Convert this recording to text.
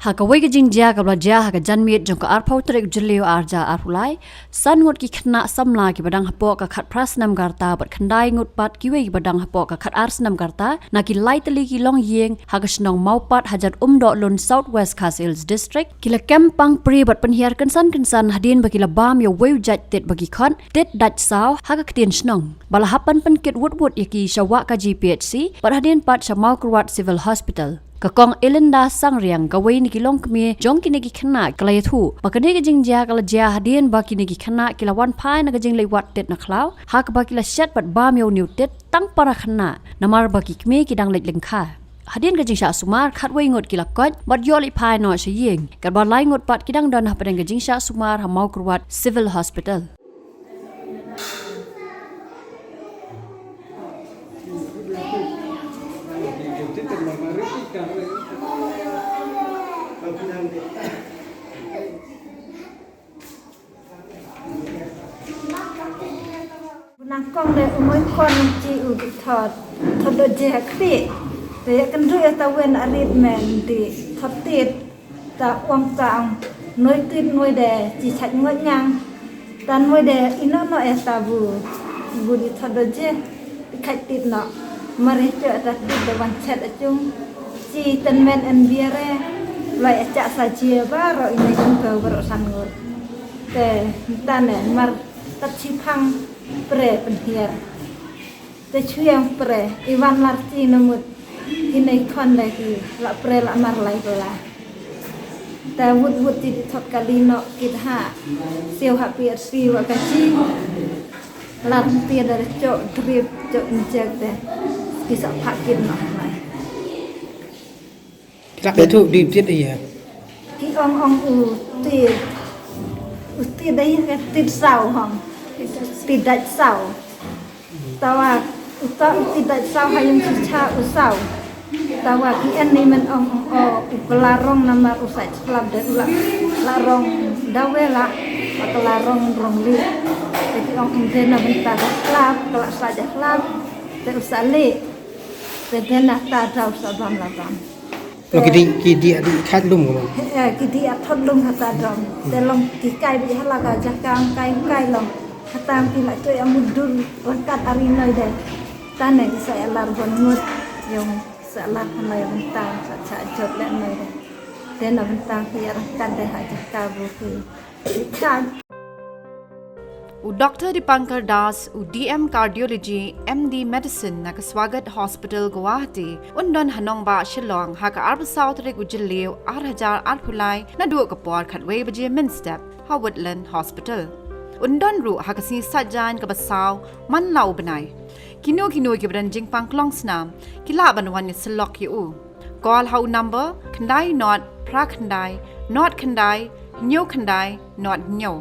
haka wei ka jingja ka blaja haka janmiet jong ka arpau trek jeleu arja arpulai san ngut ki khna samla ki badang hapo ka khat prasnam garta bat khandai ngut pat ki wei badang hapo ka khat arsnam garta na ki laitali ki long yeng haka snong maupat hajar do lon southwest Khasi district kila kempang pri bat penhiar kensan hadin bakila bam yo wei jat tet bagi khon tet dait-saw haka ktin snong balahapan penkit wut yaki shawa ka GPHC bat hadin pat shamau Kyrwoh civil hospital kakong Elinda sangriang gawai ni kilong kami jong kini ki khana kalaya thu bakane ka jingja kala ja hadin ba kini ki khana kila wan phai na ka jing lewat tet na khlaw hak ba kila shat bat bam yo new tet tang para khana namar ba ki kmi ki dang lek lengkha hadin ka jingsha sumar khatwei ngot kila kot bat yoli phai no shiyeng ka ba lai ngot pat kidang don ha padang ka jingsha sumar hamau Kyrwoh civil hospital Nangkong de umoi kon ci u thot do je khri de kan ru ta wen arit men di thot tit ta wang tang noi tit noi de ci chak ngoi nyang tan moi de ino no esta bu di thot do je khat tit no mari che ta tit de wan chat chung ci ten men en biare lai cha sa chia ba ro ini chung ko ro san ngot te tan ne mar tat chi phang pre penhiar te chuyang pre iwan larti namut kinai khon dai ki la pre la mar lai bola ta wut ti thot kalino kit ha siu ha pi si wa ka chi lar ti dar cho drip cho injek de ki sa phakin no mai lak de thu di tiết ai ki ong ti dai ka ti sao hong tidak saw tawa uta tidak saw hayang sicha usaw tawa ki ani men ong pelarong nama usai selam de larong dawela pelarong rong li jadi ong indena bentar slap kelak saja slap de usale de dena ta daw sabam labam lo ki di adi khat lum ko ki di athot lum hata dom de long ki kai bi hala ga jakang kai long hatam pila tu yang mudur lengkat hari noi deh tanah saya lar bonut yang salah noi bentang saja jod le noi deh dan bentang tiar kan deh aja kabu ki kan u Dr. Dipankar Das u DM Cardiology MD Medicine na kaswagat Hospital Guwahati undon hanong ba Shillong haka arba South Rek ujileu 8,000 arpulai na duo kapor khatwei baje min step Woodland Hospital undon ru hakasi sajan ka basaw man lau banai kino ki bran jing pang klong snam kila banwan ni slok yu call how number khandai not pra khandai not khandai nyo khandai not nyo